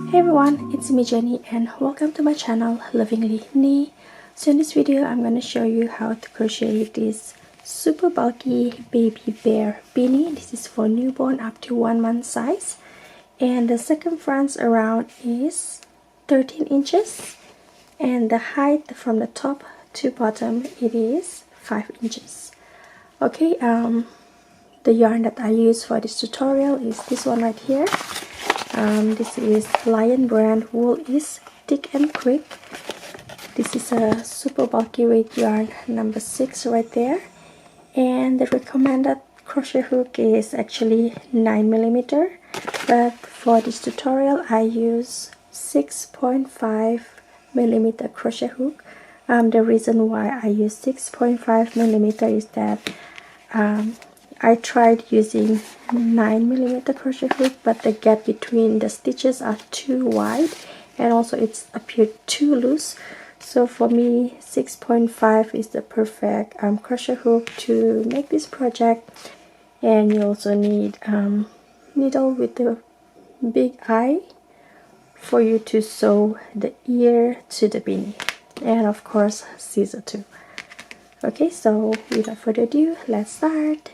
Hey everyone, it's me Jenny and welcome to my channel Lovingly Knee. So in this video I'm going to show you how to crochet this super bulky baby bear beanie. This is for newborn up to 1 month size, and the circumference around is 13 inches and the height from the top to bottom it is 5 inches. Okay, the yarn that I use for this tutorial is this one right here. This is Lion brand Wool is Thick and Quick. This is a super bulky weight yarn number 6 right there, and the recommended crochet hook is actually 9mm, but for this tutorial I use 6.5mm crochet hook. The reason why I use 6.5mm is that I tried using 9mm crochet hook, but the gap between the stitches are too wide and also it's appeared too loose. So for me 6.5 is the perfect crochet hook to make this project. And you also need needle with the big eye for you to sew the ear to the beanie, and of course scissor too. Okay, so without further ado, let's start.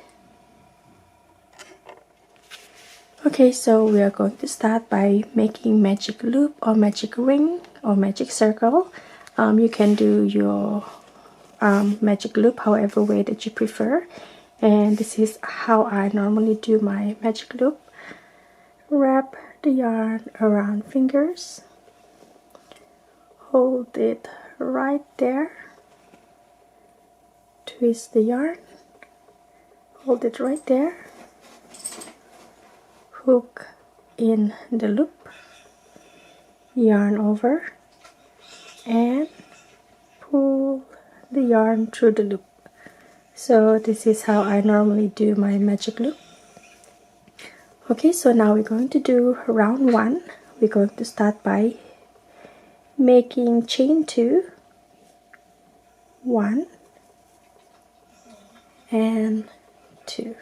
Okay, so we are going to start by making magic loop or magic ring or magic circle. You can do your magic loop however way that you prefer, and this is how I normally do my magic loop. Wrap the yarn around fingers, hold it right there, twist the yarn, hold it right there, hook in the loop, yarn over, and pull the yarn through the loop. So this is how I normally do my magic loop. Okay, so now we're going to do round 1. We're going to start by making chain 2, 1 and 2.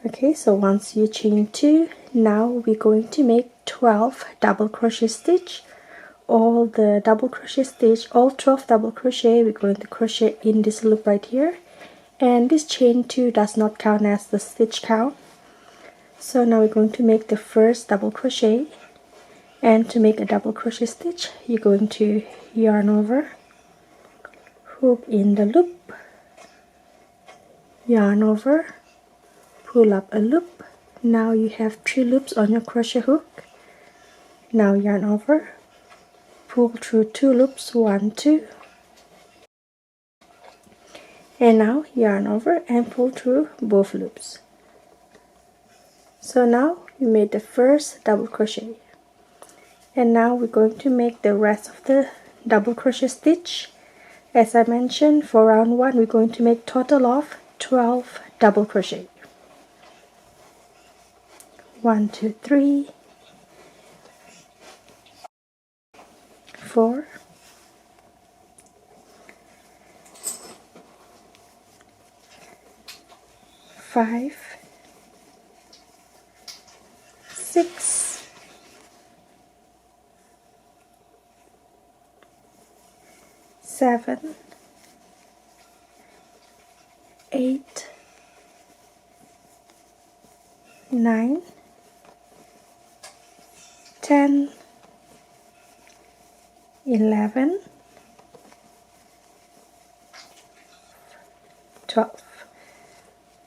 Okay, so once you chain 2, now we're going to make 12 double crochet stitch. All 12 double crochet we're going to crochet in this loop right here, and this chain 2 does not count as the stitch count. So now we're going to make the first double crochet, and to make a double crochet stitch you're going to yarn over, hook in the loop, yarn over, pull up a loop. Now you have 3 loops on your crochet hook. Now yarn over, pull through 2 loops, 1, 2, and now yarn over and pull through both loops. So now we made the first double crochet, and now we're going to make the rest of the double crochet stitch. As I mentioned, for round 1 we're going to make total of 12 double crochet. 1, 2, 3, 4, 5, 6, 7, 8, 9, 10, 11, 12.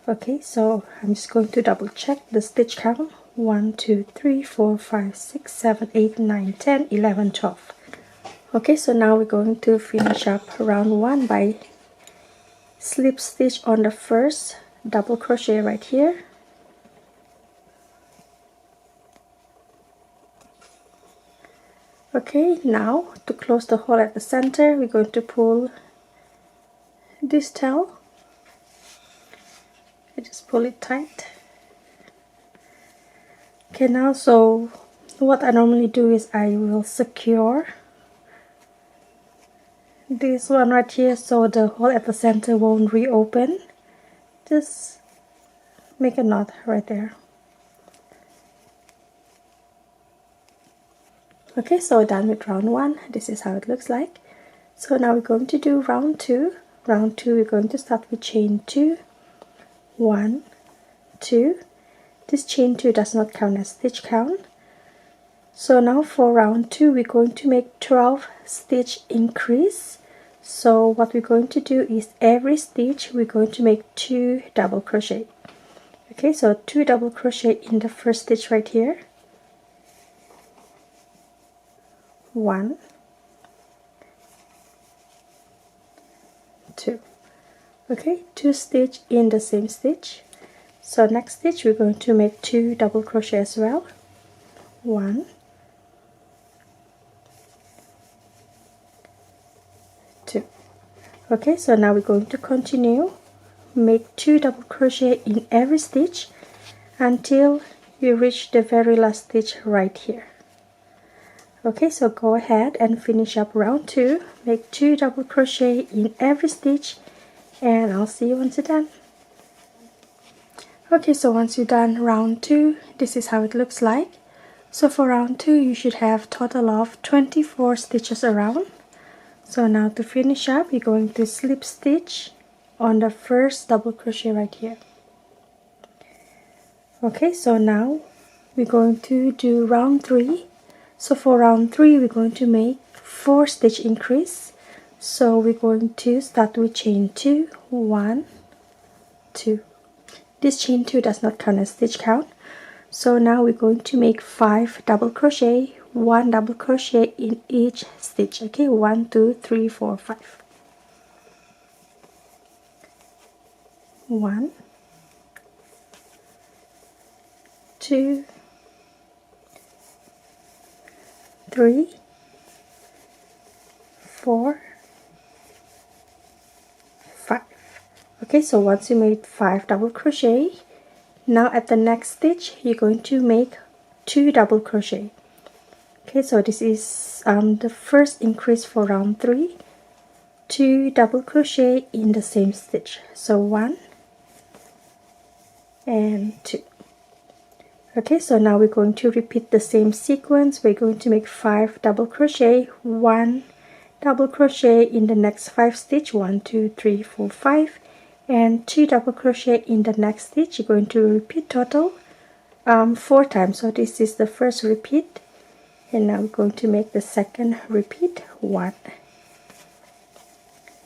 Okay, so I'm just going to double check the stitch count. 1, 2, 3, 4, 5, 6, 7, 8, 9, 10, 11, 12. Okay, so now we're going to finish up round 1 by slip stitch on the first double crochet right here. Okay, now to close the hole at the center we're going to pull this tail. I just pull it tight. Okay, now so what I normally do is I will secure this one right here so the hole at the center won't reopen. Just make a knot right there. Okay, so done with round 1. This is how it looks like. So now we're going to do round 2. Round 2, we're going to start with chain 2, 1, 2. This chain 2 does not count as stitch count. So now for round 2, we're going to make 12 stitch increase. So what we're going to do is every stitch we're going to make 2 double crochet. Okay, so 2 double crochet in the first stitch right here. 1, 2. Okay, 2 stitch in the same stitch. So next stitch we're going to make 2 double crochet as well. 1, 2. Okay, so now we're going to continue, make 2 double crochet in every stitch until you reach the very last stitch right here. Okay, so go ahead and finish up round 2, make 2 double crochet in every stitch, and I'll see you once you're done. Okay, so once you're done round 2, this is how it looks like. So for round 2, you should have total of 24 stitches around. So now to finish up, you're going to slip stitch on the first double crochet right here. Okay, so now we're going to do round 3. So for round 3, we're going to make 4 stitch increase. So we're going to start with chain 2, 1, 2. This chain 2 does not count as stitch count. So now we're going to make 5 double crochet, 1 double crochet in each stitch. Okay, 1, 2, 3, 4, 5. 1, 2, 3, 4, 5. Okay, so once you made 5 double crochet, now at the next stitch you're going to make 2 double crochet. Okay, so this is the first increase for round 3. 2 double crochet in the same stitch. So 1 and 2. Okay, so now we're going to repeat the same sequence. We're going to make 5 double crochet, 1 double crochet in the next 5 stitch, 1, 2, 3, 4, 5, and 2 double crochet in the next stitch. You're going to repeat total 4 times. So this is the first repeat, and now we're going to make the second repeat. 1,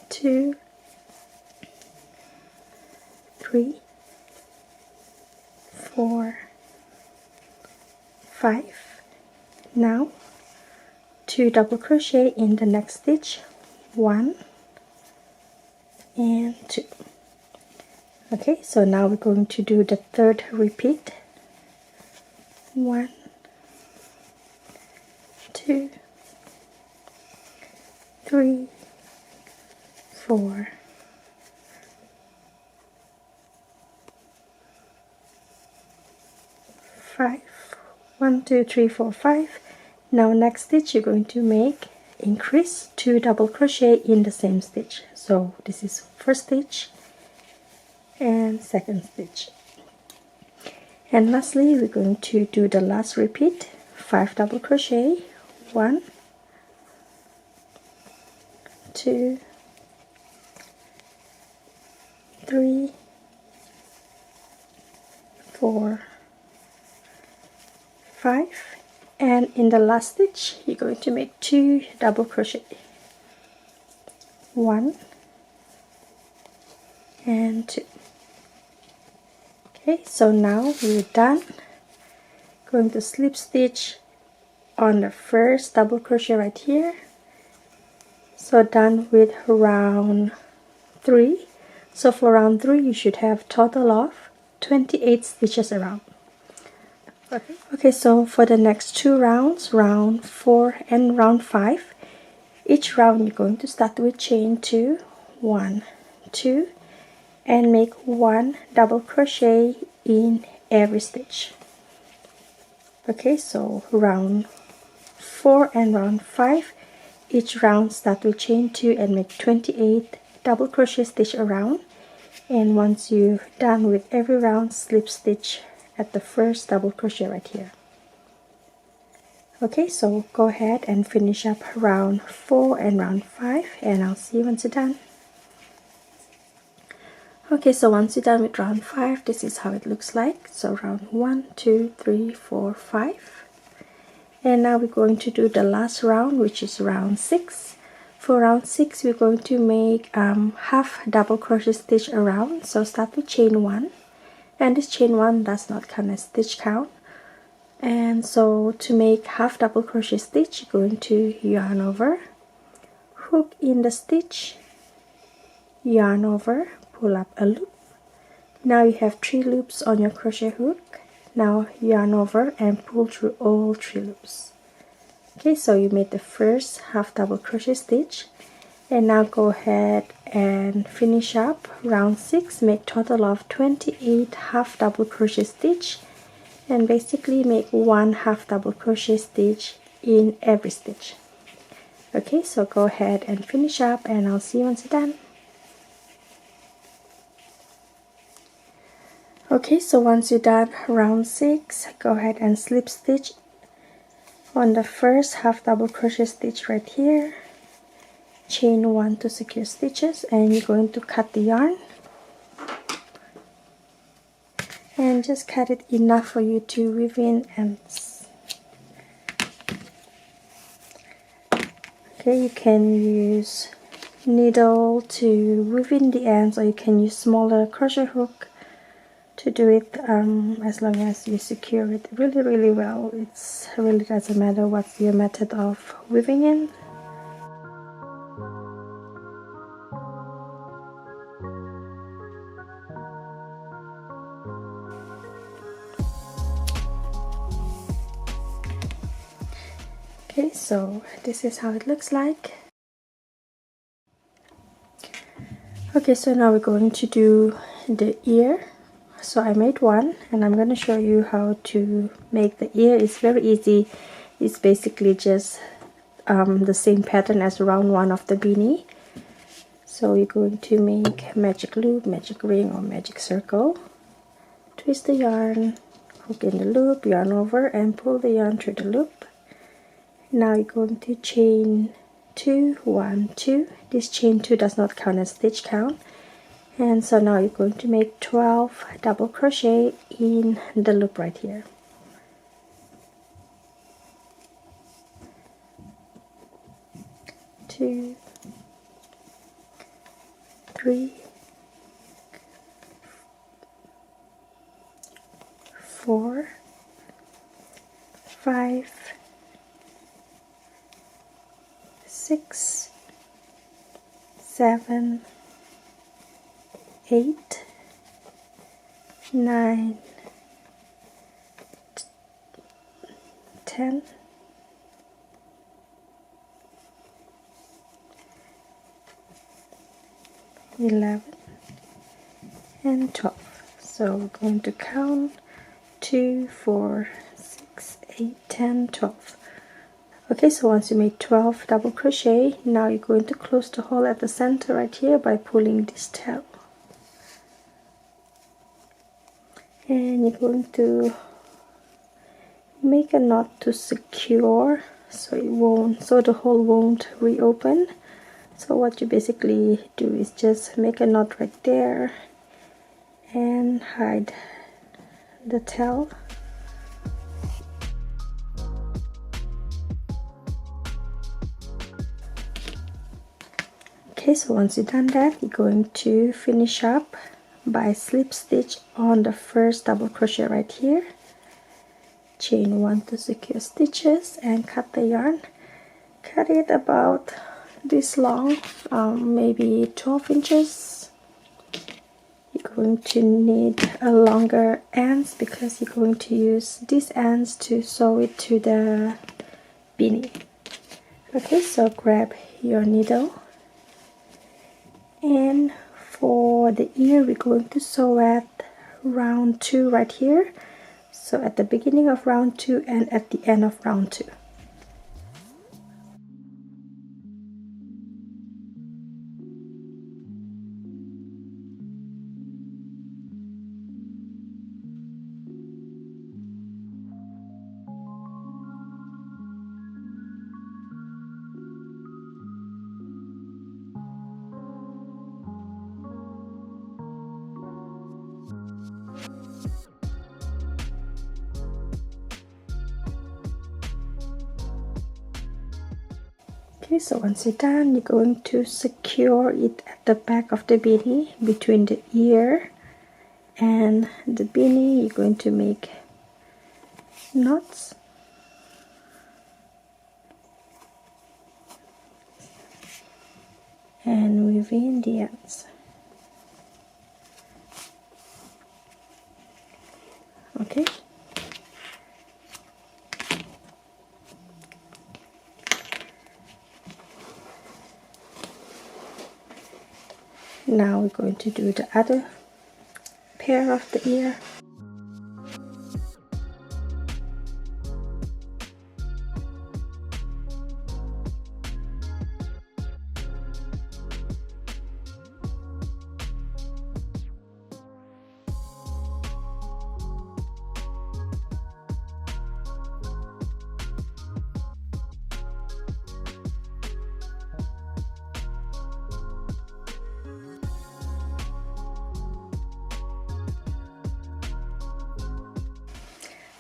2, 3, 4, 5. Now 2 double crochet in the next stitch, 1 and 2. Okay, so now we're going to do the third repeat. 1, 2, 3, 4, 5. 1, 2, 3, 4, 5. Now next stitch you're going to make increase 2 double crochet in the same stitch. So this is first stitch and second stitch. And lastly we're going to do the last repeat, 5 double crochet, 1, 2, 3, 4, 5, and in the last stitch you're going to make 2 double crochet, 1 and 2. Okay, so now we're done. Going to slip stitch on the first double crochet right here. So done with round 3. So for round 3 you should have total of 28 stitches around. Okay, so for the next 2 rounds, round 4 and round 5, each round you're going to start with chain 2, 1, 2, and make 1 double crochet in every stitch. Okay, so round 4 and round 5, each round start with chain 2 and make 28 double crochet stitch around. And once you're done with every round, slip stitch at the first double crochet right here. Okay, so go ahead and finish up round 4 and round 5, and I'll see you once you're done. Okay, so once you're done with round 5, this is how it looks like. So round 1, 2, 3, 4, 5. And now we're going to do the last round, which is round 6. For round 6, we're going to make half double crochet stitch around. So start with chain 1. And this chain 1 does not count as stitch count. And so to make half double crochet stitch, you're going to yarn over, hook in the stitch, yarn over, pull up a loop. Now you have 3 loops on your crochet hook. Now yarn over and pull through all 3 loops. Okay, so you made the first half double crochet stitch, and now go ahead and finish up round 6. Make total of 28 half double crochet stitch, and basically make 1 half double crochet stitch in every stitch. Okay, so go ahead and finish up, and I'll see you once you're done. Okay, so once you're done round 6, go ahead and slip stitch on the first half double crochet stitch right here, chain 1 to secure stitches, and you're going to cut the yarn, and just cut it enough for you to weave in ends. Okay, you can use needle to weave in the ends, or you can use smaller crochet hook to do it, as long as you secure it really well. It's really doesn't matter what's your method of weaving in. Okay, so this is how it looks like. Okay, so now we're going to do the ear. So I made one, and I'm going to show you how to make the ear. It's very easy. It's basically just the same pattern as round 1 of the beanie. So you're going to make magic loop, magic ring, or magic circle. Twist the yarn, hook in the loop, yarn over, and pull the yarn through the loop. Now you're going to chain 2, 1, 2. This chain 2 does not count as stitch count. And so now you're going to make 12 double crochet in the loop right here. Two, 3, 4, 5, 6, 7, 8, 9, 10, 11, and 12. So we're going to count 2, 4, 6, 8, 10, 12. Okay, so once you make 12 double crochet, now you're going to close the hole at the center right here by pulling this tail. And you're going to make a knot to secure so the hole won't reopen. So what you basically do is just make a knot right there and hide the tail. Okay, so once you've done that, you're going to finish up by slip stitch on the first double crochet right here, chain 1 to secure stitches, and cut the yarn. Cut it about this long, maybe 12 inches. You're going to need a longer ends because you're going to use these ends to sew it to the beanie. Okay, so grab your needle, and for the ear we're going to sew at round 2 right here. So at the beginning of round 2 and at the end of round 2. Okay, so once you're done, you're going to secure it at the back of the beanie between the ear and the beanie. You're going to make knots. And within the ends. Okay. Now we're going to do the other pair of the ear.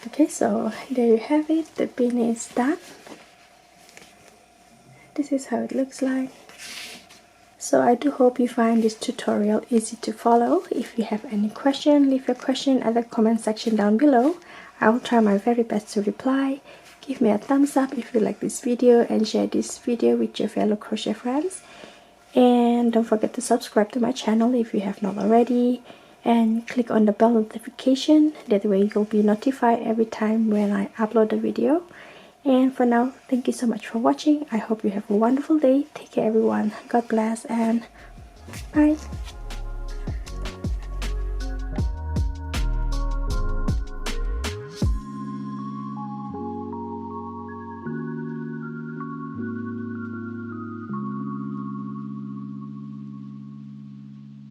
Okay, so there you have it. The beanie is done. This is how it looks like. So I do hope you find this tutorial easy to follow. If you have any question, leave your question at the comment section down below. I will try my very best to reply. Give me a thumbs up if you like this video and share this video with your fellow crochet friends. And don't forget to subscribe to my channel if you have not already. And click on the bell notification. That way you'll be notified every time when I upload a video. And for now, thank you so much for watching. I hope you have a wonderful day. Take care everyone. God bless and bye.